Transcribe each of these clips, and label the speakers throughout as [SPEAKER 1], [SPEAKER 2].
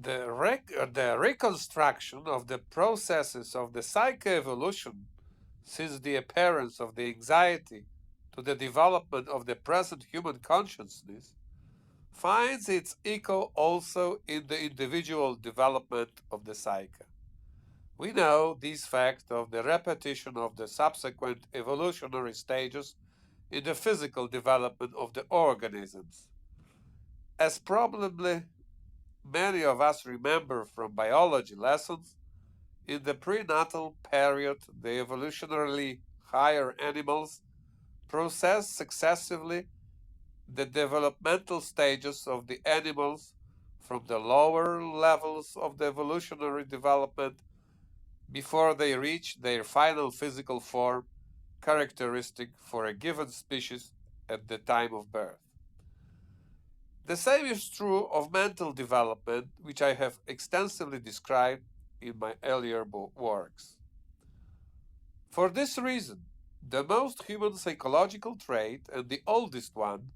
[SPEAKER 1] The reconstruction of the processes of the psychoevolution since the appearance of the anxiety to the development of the present human consciousness finds its echo also in the individual development of the psyche. We know this fact of the repetition of the subsequent evolutionary stages in the physical development of the organisms. As probably many of us remember from biology lessons, in the prenatal period, the evolutionarily higher animals process successively the developmental stages of the animals from the lower levels of the evolutionary development before they reach their final physical form characteristic for a given species at the time of birth. The same is true of mental development, which I have extensively described in my earlier works. For this reason, the most human psychological trait and the oldest one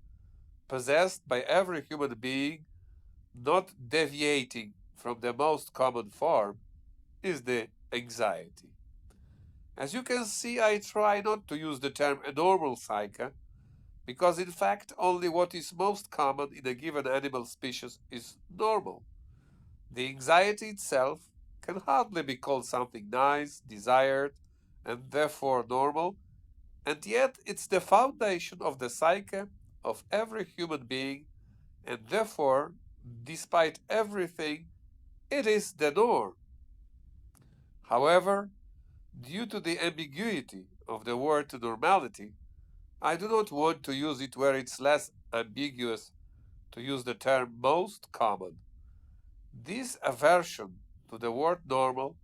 [SPEAKER 1] possessed by every human being, not deviating from the most common form, is the anxiety. As you can see, I try not to use the term abnormal psyche, because in fact only what is most common in a given animal species is normal. The anxiety itself can hardly be called something nice, desired, and therefore normal, and yet it's the foundation of the psyche of every human being, and therefore, despite everything, it is the norm. However, due to the ambiguity of the word normality, I do not want to use it where it's less ambiguous to use the term most common. This aversion to the word normal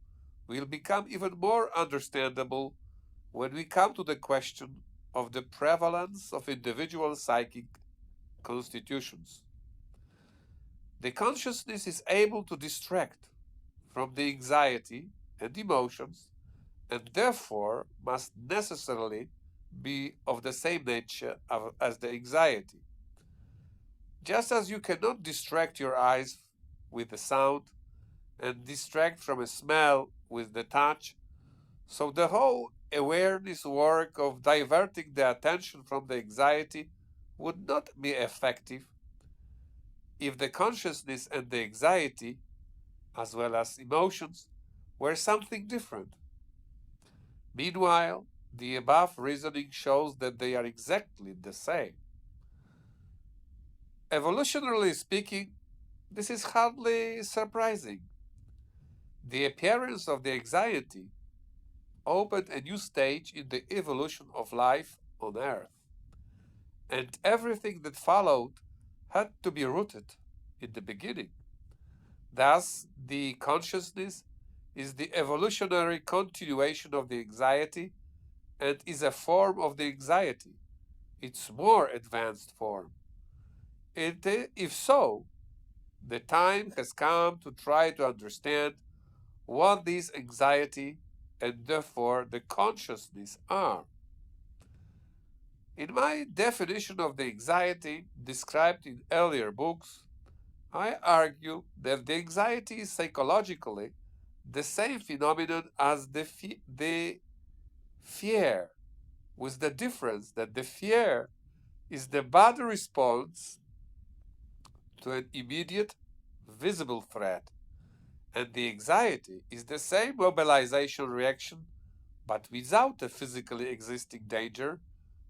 [SPEAKER 1] will become even more understandable when we come to the question of the prevalence of individual psychic constitutions. The consciousness is able to distract from the anxiety and emotions, and therefore must necessarily be of the same nature as the anxiety. Just as you cannot distract your eyes with the sound and distract from a smell with the touch, so the whole awareness work of diverting the attention from the anxiety would not be effective if the consciousness and the anxiety, as well as emotions, were something different. Meanwhile, the above reasoning shows that they are exactly the same. Evolutionarily speaking, this is hardly surprising. The appearance of the anxiety opened a new stage in the evolution of life on Earth, and everything that followed had to be rooted in the beginning. Thus, the consciousness is the evolutionary continuation of the anxiety and is a form of the anxiety, its more advanced form. If so, the time has come to try to understand what this anxiety and therefore the consciousness are. In my definition of the anxiety described in earlier books, I argue that the anxiety is psychologically the same phenomenon as the fear, with the difference that the fear is the body response to an immediate, visible threat, and the anxiety is the same mobilization reaction, but without a physically existing danger,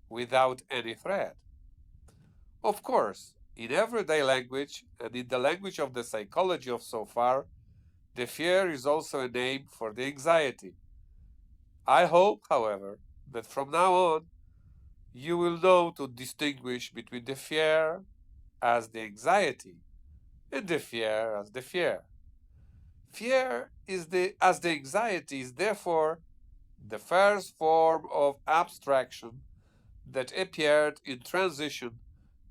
[SPEAKER 1] without any threat. Of course, in everyday language and in the language of the psychology of so far, the fear is also a name for the anxiety. I hope, however, that from now on you will know to distinguish between the fear as the anxiety and the fear as the fear. Fear as the anxiety is therefore the first form of abstraction that appeared in transition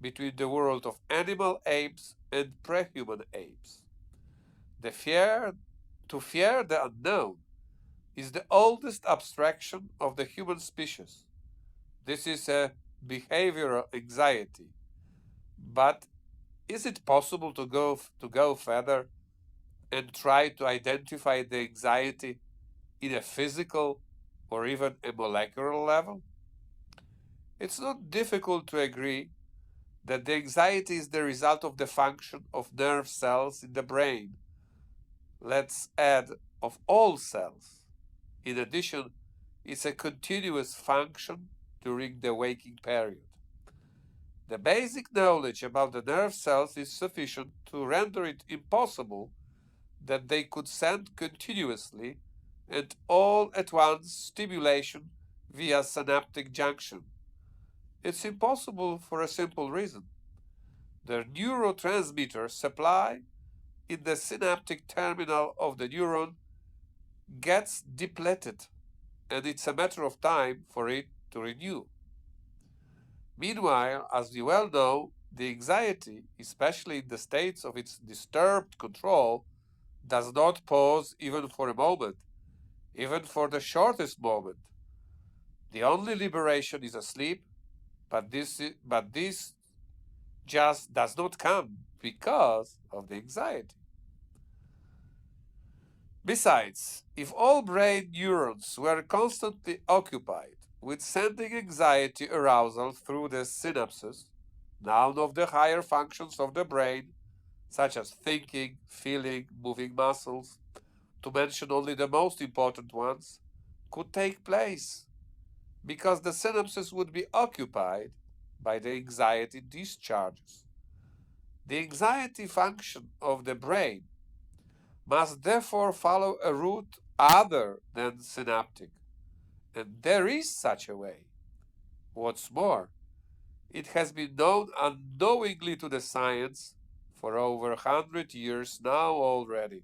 [SPEAKER 1] between the world of animal apes and pre-human apes. To fear the unknown is the oldest abstraction of the human species. This is a behavioral anxiety. But is it possible to go further and try to identify the anxiety in a physical or even a molecular level? It's not difficult to agree that the anxiety is the result of the function of nerve cells in the brain. Let's add of all cells. In addition, it's a continuous function during the waking period. The basic knowledge about the nerve cells is sufficient to render it impossible that they could send continuously and all at once stimulation via synaptic junction. It's impossible for a simple reason. The neurotransmitter supply in the synaptic terminal of the neuron gets depleted, and it's a matter of time for it to renew. Meanwhile, as you well know, the anxiety, especially in the states of its disturbed control, does not pause even for a moment, even for the shortest moment. The only liberation is asleep, but this just does not come because of the anxiety. Besides, if all brain neurons were constantly occupied with sending anxiety arousal through the synapses, none of the higher functions of the brain, such as thinking, feeling, moving muscles, to mention only the most important ones, could take place, because the synapses would be occupied by the anxiety discharges. The anxiety function of the brain must therefore follow a route other than synaptic, and there is such a way. What's more, it has been known unknowingly to the science for over 100 years now already.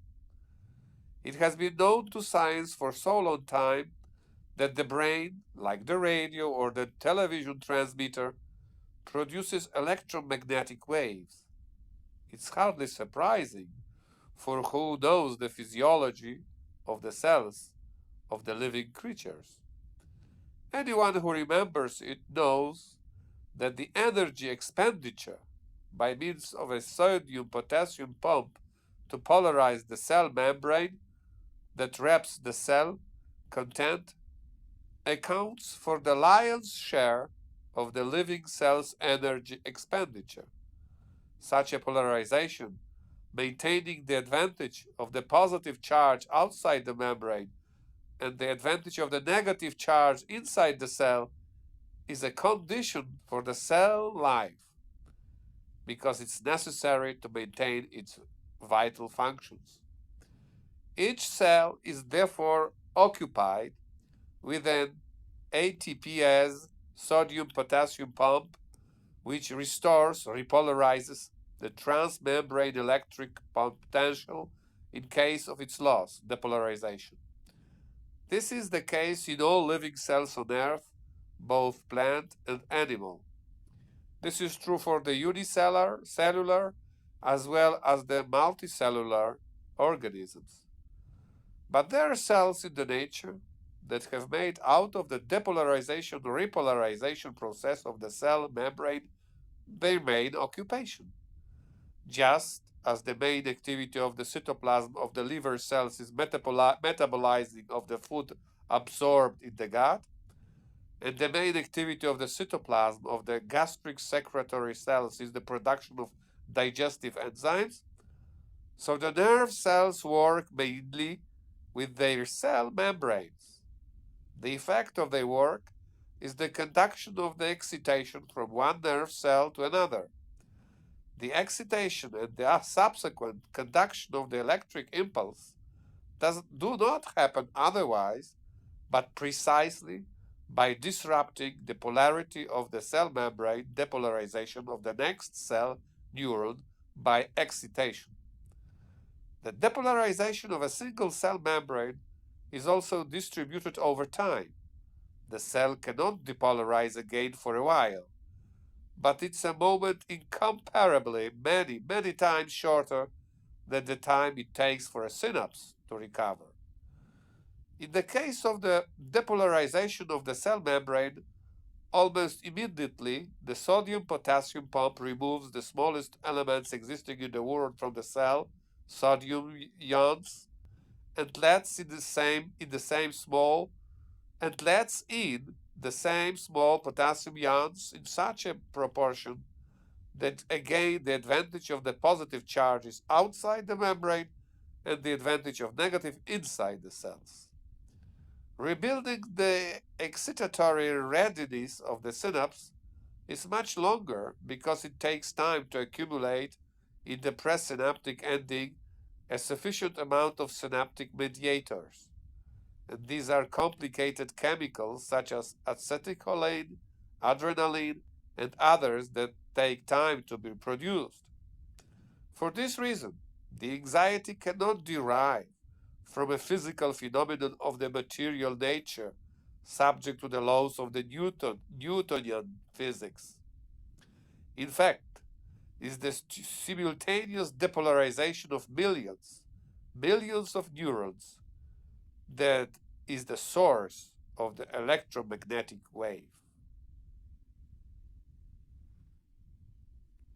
[SPEAKER 1] It has been known to science for so long time that the brain, like the radio or the television transmitter, produces electromagnetic waves. It's hardly surprising, for who knows the physiology of the cells of the living creatures? Anyone who remembers it knows that the energy expenditure by means of a sodium-potassium pump to polarize the cell membrane that wraps the cell content accounts for the lion's share of the living cell's energy expenditure. Such a polarization, maintaining the advantage of the positive charge outside the membrane and the advantage of the negative charge inside the cell, is a condition for the cell life, because it's necessary to maintain its vital functions. Each cell is therefore occupied with an ATPase sodium-potassium pump, which restores, repolarizes the transmembrane electric potential in case of its loss, depolarization. This is the case in all living cells on Earth, both plant and animal. This is true for the unicellular, cellular, as well as the multicellular organisms. But there are cells in the nature that have made out of the depolarization repolarization process of the cell membrane their main occupation. Just as the main activity of the cytoplasm of the liver cells is metabolizing of the food absorbed in the gut, and the main activity of the cytoplasm of the gastric secretory cells is the production of digestive enzymes, so the nerve cells work mainly with their cell membranes. The effect of their work is the conduction of the excitation from one nerve cell to another. The excitation and the subsequent conduction of the electric impulse do not happen otherwise, but precisely by disrupting the polarity of the cell membrane, depolarization of the next cell neuron by excitation. The depolarization of a single cell membrane is also distributed over time. The cell cannot depolarize again for a while, but it's a moment incomparably many times shorter than the time it takes for a synapse to recover. In the case of the depolarization of the cell membrane, almost immediately the sodium-potassium pump removes the smallest elements existing in the world from the cell sodium ions, and lets in the same small and lets in the same small potassium ions in such a proportion that again the advantage of the positive charge is outside the membrane and the advantage of negative inside the cells. Rebuilding the excitatory readiness of the synapse is much longer because it takes time to accumulate in the presynaptic ending a sufficient amount of synaptic mediators. And these are complicated chemicals such as acetylcholine, adrenaline, and others that take time to be produced. For this reason, the anxiety cannot derive from a physical phenomenon of the material nature subject to the laws of the Newtonian physics. In fact, is the simultaneous depolarization of millions of neurons that is the source of the electromagnetic wave.